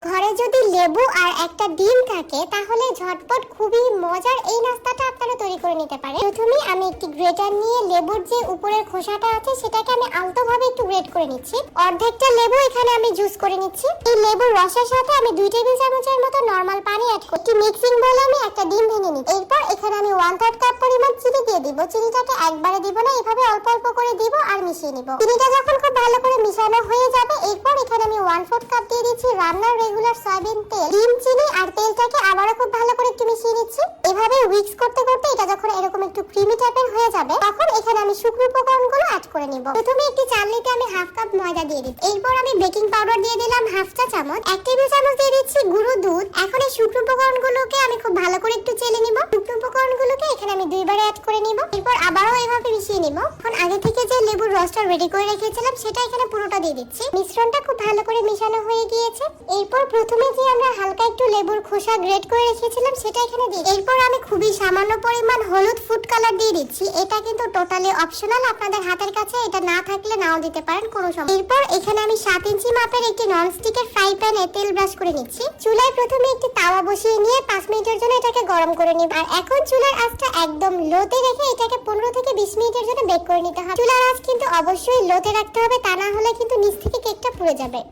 ঘরে যদি লেবু আর একটা ডিম থাকে তাহলে ঝটপট খুবই মজার এই নাস্তাটা আপনারা তৈরি করে নিতে পারেন। প্রথমে আমি একটি গ্রেটার নিয়ে লেবুর যে উপরের খোসাটা আছে সেটাকে আমি আলতোভাবে একটু গ্রেট করে নিচ্ছি। অর্ধেকটা লেবু এখানে আমি জুস করে নিচ্ছি। এই লেবুর রসের সাথে আমি 2 টেবিল চামচের মতো নরমাল পানি অ্যাড করি। একটি মিক্সিং বলে আমি একটা ডিম ভেঙে নিচ্ছি। এরপর এখানে আমি 1/3 কাপ পরিমাণ চিনি দিয়ে দিব। চিনিটাকে একবারে দিব না, এভাবে অল্প অল্প করে দিব আর মিশিয়ে নিব। চিনিটা যখন খুব ভালো করে মিশানো হয়ে যাবে এরপর এখানে আমি 1/4 কাপ দিয়ে দিচ্ছি রান্নার রেগুলার সয়াবিন তেল। ডিম, চিনি আর তেলটাকে আবারও খুব ভালো করে একটু মিশিয়ে নিচ্ছি। এভাবে উইক্স করতে করতে এটা যখন এরকম একটু ক্রিমি টাইপের হয়ে যাবে তখন এখানে আমি শুকনো উপকরণগুলো অ্যাড করে নিব। প্রথমে একটি চালনিতে আমি 1/2 কাপ ময়দা দিয়ে দিচ্ছি। এরপর আমি বেকিং পাউডার দিয়ে দিলাম 1/2 চা চামচ। 1 টেবিল চামচ দিয়ে দিচ্ছি গুঁড়ো দুধ। এখন এই শুকনো উপকরণগুলোকে আমি খুব ভালো করে একটু চেলে নিব। শুকনো উপকরণগুলোকে এখানে আমি দুইবার অ্যাড করে নিব। এরপর আবারও এভাবে মিশিয়ে নিব। এখন আগে থেকে যে লেবুর রসটা রেডি করে রেখেছিলাম সেটা এখানে পুরোটা দিয়ে দিচ্ছি। মিশ্রণটা খুব ভালো করে মিশানো হয়ে গিয়েছে। এরপর প্রথমে যে আমরা হালকা একটু লেবুর খোসা গ্রেট করে রেখেছিলাম সেটা এখানে দিই। এরপর আমি খুবই সামান্য পরিমাণ হলুদ ফুড কালার দিয়ে দিচ্ছি। এটা কিন্তু টোটালি অপশনাল, আপনাদের হাতের কাছে এটা না থাকলে নাও দিতে পারেন, কোনো সমস্যা। এরপর এখানে আমি 7 ইঞ্চি মাপের একটি ননস্টিকের ফ্রাই প্যানে তেল ব্রাশ করে নিচ্ছি। চুলায় প্রথমে একটি তাওয়া বসিয়ে নিয়ে 5 মিনিটের জন্য এটাকে গরম করে নিব। আর এখন চুলার আঁচটা একদম লোতে রেখে এটাকে 15 থেকে 20 মিনিটের জন্য বেক করে নিতে হবে। চুলার আঁচ কিন্তু অবশ্যই লোতে রাখতে হবে, তা না হলে কিন্তু নিচ থেকে কেকটা পুড়ে যাবে।